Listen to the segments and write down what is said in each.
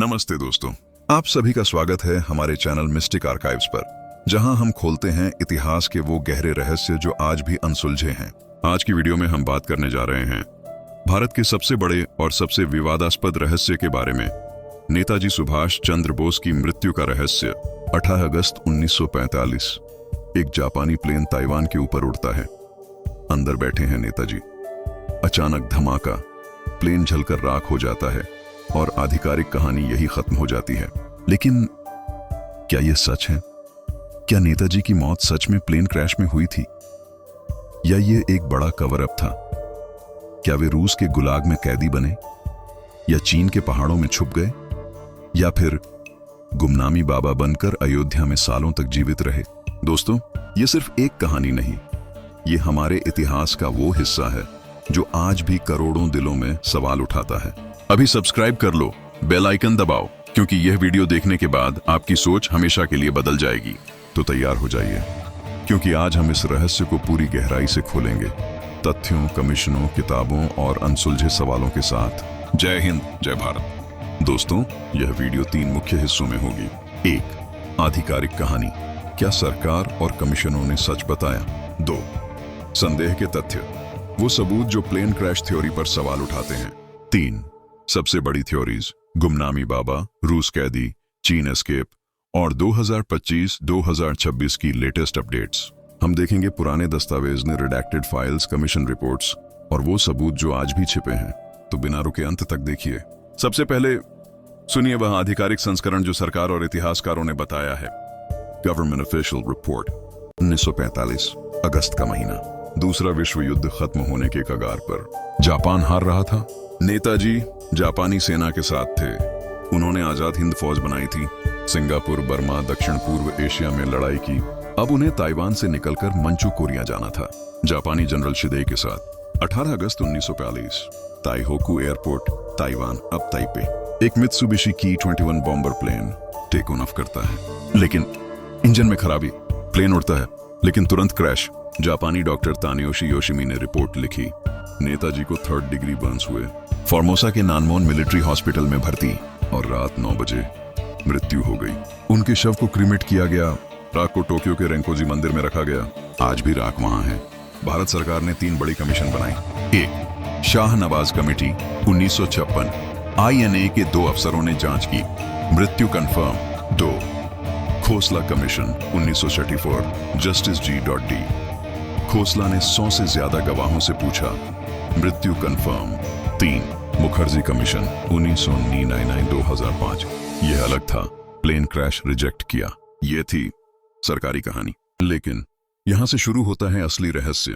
नमस्ते दोस्तों, आप सभी का स्वागत है हमारे चैनल मिस्टिक आर्काइव्स पर, जहां हम खोलते हैं इतिहास के वो गहरे रहस्य जो आज भी अनसुलझे हैं। आज की वीडियो में हम बात करने जा रहे हैं भारत के सबसे बड़े और सबसे विवादास्पद रहस्य के बारे में। नेताजी सुभाष चंद्र बोस की मृत्यु का रहस्य। 18 अगस्त 1945 एक जापानी प्लेन ताइवान के ऊपर उड़ता है। अंदर बैठे हैं नेताजी। अचानक धमाका, प्लेन जलकर राख हो जाता है और आधिकारिक कहानी यही खत्म हो जाती है। लेकिन क्या यह सच है? क्या नेताजी की मौत सच में प्लेन क्रैश में हुई थी, या ये एक बड़ा कवर अप था? क्या वे रूस के गुलाग में कैदी बने, या चीन के पहाड़ों में छुप गए, या फिर गुमनामी बाबा बनकर अयोध्या में सालों तक जीवित रहे? दोस्तों, ये सिर्फ एक कहानी नहीं, ये हमारे इतिहास का वो हिस्सा है जो आज भी करोड़ों दिलों में सवाल उठाता है। अभी सब्सक्राइब कर लो, बेल आइकन दबाओ, क्योंकि यह वीडियो देखने के बाद आपकी सोच हमेशा के लिए बदल जाएगी। तो तैयार हो जाइए, क्योंकि आज हम इस रहस्य को पूरी गहराई से खोलेंगे, तथ्यों, कमिश्नों, किताबों और अनसुलझे सवालों के साथ। जय हिंद, जय भारत। दोस्तों, यह वीडियो 3 मुख्य हिस्सों में होगी। 1. आधिकारिक कहानी, क्या सरकार और कमिश्नों ने सच बताया? 2. संदेह के तथ्य, वो सबूत जो प्लेन क्रैश थ्योरी पर सवाल उठाते हैं। 3. सबसे बड़ी थ्योरीज, गुमनामी बाबा, रूस कैदी, चीन एस्केप और 2025-2026 की लेटेस्ट अपडेट्स। हम देखेंगे पुराने दस्तावेज ने रिडैक्टेड फाइल्स, कमीशन रिपोर्ट्स और वो सबूत जो आज भी छिपे हैं। तो बिना रुके अंत तक देखिए। सबसे पहले सुनिए वह आधिकारिक संस्करण जो सरकार और इतिहासकारों ने बताया है। गवर्नमेंट ऑफिशियल रिपोर्ट, 1945 अगस्त का महीना। दूसरा विश्व युद्ध खत्म होने के कगार पर। जापान हार रहा था। नेताजी जापानी सेना के साथ थे। उन्होंने आजाद हिंद फौज बनाई थी, सिंगापुर, बर्मा, दक्षिण पूर्व एशिया में लड़ाई की। अब उन्हें ताइवान से निकलकर मंचू कोरिया जाना था, जापानी जनरल शिदे के साथ। 18 अगस्त 1945 ताइहोकू एयरपोर्ट, ताइवान, अब ताइपे। एक Mitsubishi Ki bomber plane take on off करता है, लेकिन इंजन में खराबी। प्लेन उड़ता है लेकिन तुरंत क्रैश। जापानी डॉक्टर तानियोशी योशिमी ने रिपोर्ट लिखी। नेताजी को 3rd डिग्री बर्न्स हुए। फॉर्मोसा के नानमोन मिलिट्री हॉस्पिटल में भर्ती और रात 9 बजे मृत्यु हो गई। उनके शव को क्रीमेट किया गया। राख को टोक्यो के रेंकोजी मंदिर में रखा गया। आज भी राख वहां है। भारत सरकार ने 3 बड़ी कमीशन बनाई। 1. शाहनवाज कमेटी, 1956। INA के 2 अफसरों ने जांच की, मृत्यु confirm. 2. Khosla commission, 1964। Justice G.D. Khosla ने 100 से ज्यादा गवाहों से पूछा, मृत्यु कंफर्म। 3. मुखर्जी कमीशन, 1999-2005। यह अलग था, प्लेन क्रैश रिजेक्ट किया। यह थी सरकारी कहानी। लेकिन यहां से शुरू होता है असली रहस्य।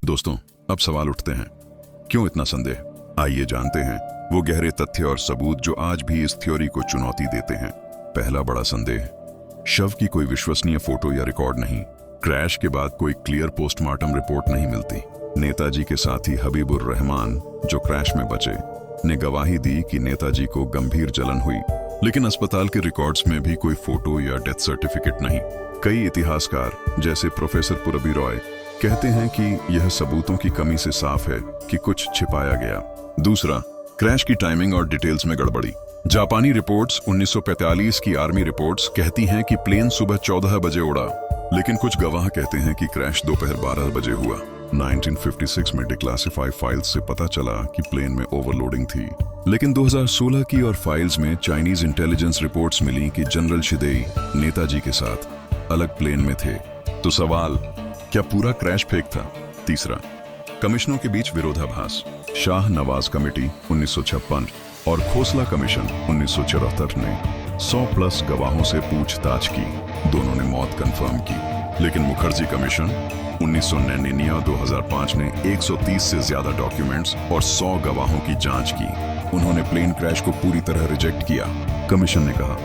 दोस्तों, अब सवाल उठते हैं, क्यों इतना संदेह? आइए जानते हैं वो गहरे तथ्य और सबूत जो आज भी इस थ्योरी को चुनौती देते हैं। पहला बड़ा संदेह, शव की कोई विश्वसनीय फोटो या रिकॉर्ड नहीं। क्रैश के बाद कोई क्लियर पोस्टमार्टम रिपोर्ट नहीं मिलती। नेताजी के साथी हबीबुर रहमान, जो क्रैश में बचे, ने गवाही दी कि नेताजी को गंभीर जलन हुई, लेकिन अस्पताल के रिकॉर्ड्स में भी कोई फोटो या डेथ सर्टिफिकेट नहीं। कई इतिहासकार, जैसे प्रोफेसर पुरबी रॉय, कहते हैं कि यह सबूतों की कमी से साफ है कि कुछ छिपाया गया। दूसरा, क्रैश की टाइमिंग और डिटेल्स में गड़बड़ी। जापानी रिपोर्ट्स, 1945 की आर्मी रिपोर्ट्स कहती हैं कि प्लेन सुबह 14 बजे उड़ा, लेकिन कुछ गवाह कहते हैं कि क्रैश दोपहर 12 बजे हुआ। 1956 में डिक्लासिफाइड फाइल्स से पता चला कि प्लेन में ओवरलोडिंग थी, लेकिन 2016 की और फाइल्स में चाइनीज इंटेलिजेंस रिपोर्ट्स मिली कि जनरल शिदे नेताजी के साथ अलग प्लेन में थे। तो सवाल, क्या पूरा क्रैश फेक था? तीसरा, कमिश्नों के बीच विरोधाभास। शाह नवाज कमेटी, 1956 और खोसला कमीशन, 1974 ने 100+ गवाहों से पूछताछ की। दोनों ने मौत कंफर्म की। लेकिन मुखर्जी कमीशन, 1999 और 2005 ने 130 से ज्यादा डॉक्यूमेंट्स और 100 गवाहों की जांच की। उन्होंने प्लेन क्रैश को पूरी तरह रिजेक्ट किया। कमीशन ने कहा,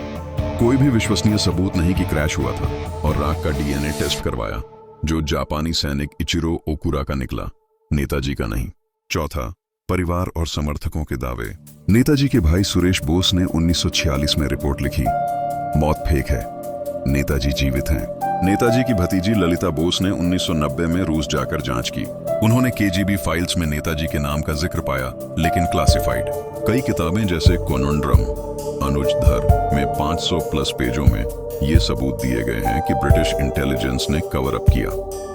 कोई भी विश्वसनीय सबूत नहीं कि क्रैश हुआ था, और राख का DNA टेस्ट करवाया, जो जापानी सैनिक इचिरो ओकुरा का निकला, नेताजी का नहीं। चौथा, परिवार और समर्थकों के दावे। नेताजी के भाई सुरेश बोस ने 1946 में रिपोर्ट लिखी, मौत फेक है, नेताजी जीवित हैं। नेताजी की भतीजी ललिता बोस ने 1990 में रूस जाकर जांच की। उन्होंने केजीबी फाइल्स में नेताजी के नाम का जिक्र पाया, लेकिन क्लासिफाइड। कई किताबें जैसे कोनोंड्रम अनुज धर में 500 प्लस पेजों में ये सबूत दिए गए हैं कि ब्रिटिश इंटेलिजेंस ने कवर अप किया।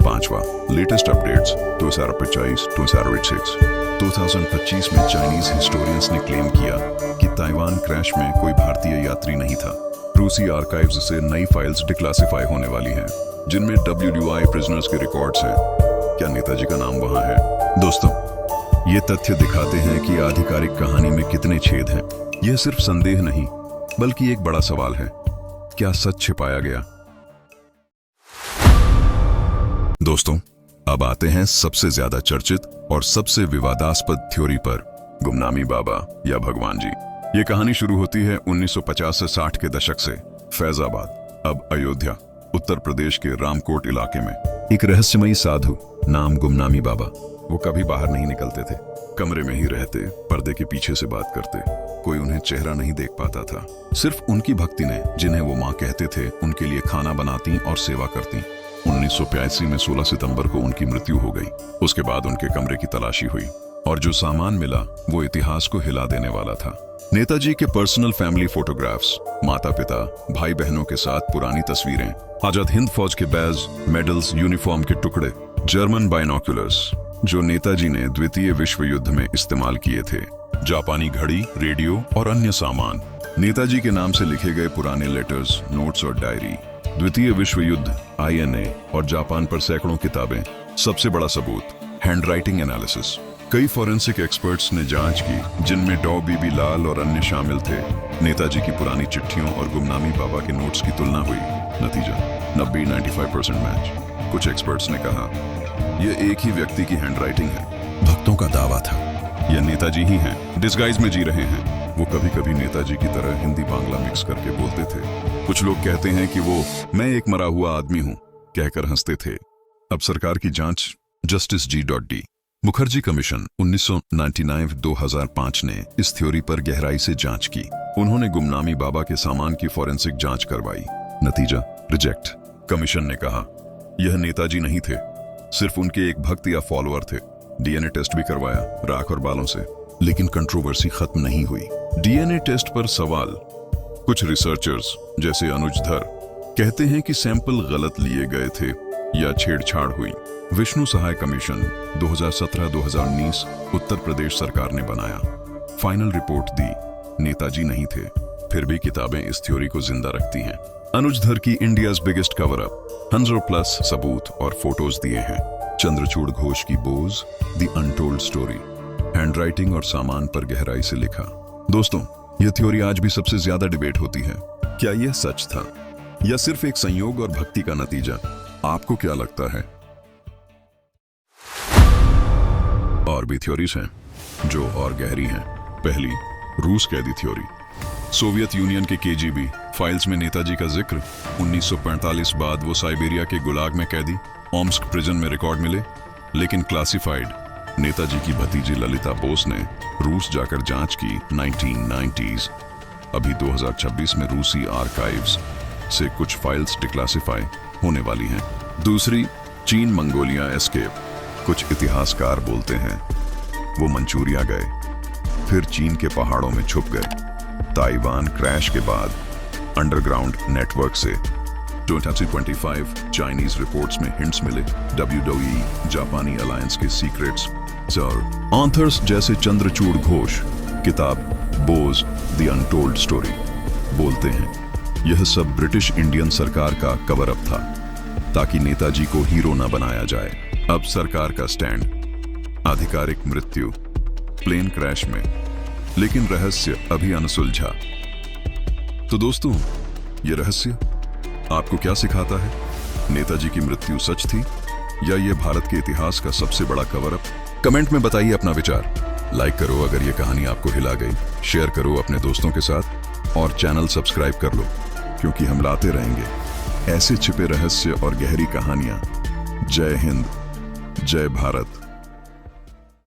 पांचवा, लेटेस्ट अपडेट्स 2025 2025 में चाइनीज हिस्टोरियंस ने क्लेम किया कि ताइवान क्रैश में कोई भारतीय यात्री नहीं था। रूसी आर्काइव्स से नई फाइल्स डिक्लासिफाई होने वाली हैं, जिनमें WDI प्रिजनर्स के रिकॉर्ड्स हैं। क्या नेताजी का नाम वहां है? दोस्तों, ये तथ्य दिखाते हैं कि आधिकारिक कहानी में कितने छेद हैं। यह सिर्फ संदेह नहीं, बल्कि एक बड़ा सवाल है, क्या सच छिपाया गया? दोस्तों, अब आते हैं सबसे ज्यादा चर्चित और सबसे विवादास्पद थ्योरी पर, गुमनामी बाबा या भगवान जी। ये कहानी शुरू होती है 1950 से 60 के दशक से फैजाबाद, अब अयोध्या, उत्तर प्रदेश के रामकोट इलाके में। एक रहस्यमयी साधु नाम गुमनामी बाबा। वो कभी बाहर नहीं निकलते थे, कमरे में ही रहते, पर्दे के पीछे से बात करते। कोई उन्हें चेहरा नहीं देख पाता था। सिर्फ उनकी भक्ति ने, जिन्हें वो माँ कहते थे, उनके लिए खाना बनाती और सेवा करती। 1985 में 16 सितंबर को उनकी मृत्यु हो गई। उसके बाद उनके कमरे की तलाशी हुई और जो सामान मिला वो इतिहास को हिला देने वाला था। नेताजी के पर्सनल फैमिली फोटोग्राफ्स, माता पिता, भाई बहनों के साथ पुरानी तस्वीरें, आजाद हिंद फौज के बैज, मेडल्स, यूनिफॉर्म के टुकड़े, जर्मन बाइनोक्यूलर्स जो नेताजी ने द्वितीय विश्व युद्ध में इस्तेमाल किए थे, जापानी घड़ी, रेडियो और अन्य सामान, नेताजी के नाम से लिखे गए पुराने लेटर्स, नोट्स और डायरी, द्वितीय विश्व युद्ध, INA और जापान पर सैकड़ों किताबें। सबसे बड़ा सबूत, हैंडराइटिंग एनालिसिस। कई फॉरेंसिक एक्सपर्ट्स ने जांच की, जिनमें डॉ BB लाल और अन्य शामिल थे। नेताजी की पुरानी चिट्ठियों और गुमनामी बाबा के नोट्स की तुलना हुई। नतीजा 90-95% मैच। कुछ एक्सपर्ट्स ने कहा यह एक ही व्यक्ति की हैंडराइटिंग है। भक्तों का दावा था यह नेताजी ही हैं, डिस्गाइज में जी रहे हैं। वो कभी कभी नेताजी की तरह हिंदी बांग्ला मिक्स करके बोलते थे। कुछ लोग कहते हैं कि वो मैं एक मरा हुआ आदमी हूं कहकर हंसते थे। अब सरकार की जांच। Justice G.D. मुखर्जी कमीशन 1999-2005 ने इस थ्योरी पर गहराई से जांच की। उन्होंने गुमनामी बाबा के सामान की फॉरेंसिक जांच करवाई। नतीजा रिजेक्ट। कमीशन ने कहा यह नेताजी नहीं थे, सिर्फ उनके एक भक्त या फॉलोअर थे। DNA टेस्ट भी करवाया, राख और बालों से, लेकिन कंट्रोवर्सी खत्म नहीं हुई। DNA टेस्ट पर सवाल। कुछ रिसर्चर्स जैसे अनुज धर कहते हैं कि सैंपल गलत लिए गए थे या छेड़छाड़ हुई। विष्णु सहाय कमीशन 2017-2019 उत्तर प्रदेश सरकार ने बनाया। फाइनल रिपोर्ट दी, नेताजी नहीं थे। फिर भी किताबें इस थ्योरी को जिंदा रखती हैं। अनुज धर की इंडियाज बिगेस्ट कवर अप, 100+ सबूत और फोटोज दिए हैं। चंद्रचूड़ घोष की बोज, द अनटोल्ड स्टोरी, हैंडराइटिंग और सामान पर गहराई से लिखा। दोस्तों, यह थ्योरी आज भी सबसे ज्यादा डिबेट होती है। क्या यह सच था या सिर्फ एक संयोग और भक्ति का नतीजा? आपको क्या लगता है? और भी थ्योरीज हैं जो और गहरी हैं। पहली, रूस कैदी थ्योरी। सोवियत यूनियन के KGB फाइल्स में नेताजी का जिक्र। 1945 बाद वो साइबेरिया के गुलाग में कैदी, ओम्स्क प्रिजन में रिकॉर्ड मिले, लेकिन क्लासिफाइड। नेताजी की भतीजी ललिता बोस ने रूस जाकर जांच की 1990s। अभी 2026 में रूसी आर्काइव्स से कुछ फाइल्स डिक्लासिफाई होने वाली हैं। दूसरी, चीन मंगोलिया एस्केप। कुछ इतिहासकार बोलते हैं वो मंचूरिया गए, फिर चीन के पहाड़ों में छुप गए। ताइवान क्रैश के बाद अंडरग्राउंड नेटवर्क से 2025 चाइनीज रिपोर्ट्स में हिंट्स मिले। WWE जापानी अलायंस के सीक्रेट्स। ऑथर्स जैसे चंद्रचूड़ घोष, किताब बोज द अनटोल्ड स्टोरी, बोलते हैं यह सब ब्रिटिश इंडियन सरकार का कवर अप था ताकि नेताजी को हीरो न बनाया जाए। अब सरकार का स्टैंड, आधिकारिक मृत्यु प्लेन क्रैश में, लेकिन रहस्य अभी अनसुलझा। तो दोस्तों, ये रहस्य आपको क्या सिखाता है? नेताजी की मृत्यु सच थी या ये भारत के इतिहास का सबसे बड़ा कवर अप? कमेंट में बताइए अपना विचार। लाइक करो अगर ये कहानी आपको हिला गई, शेयर करो अपने दोस्तों के साथ और चैनल सब्सक्राइब कर लो, क्योंकि हम लाते रहेंगे ऐसे छिपे रहस्य और गहरी कहानियां। जय हिंद, जय भारत।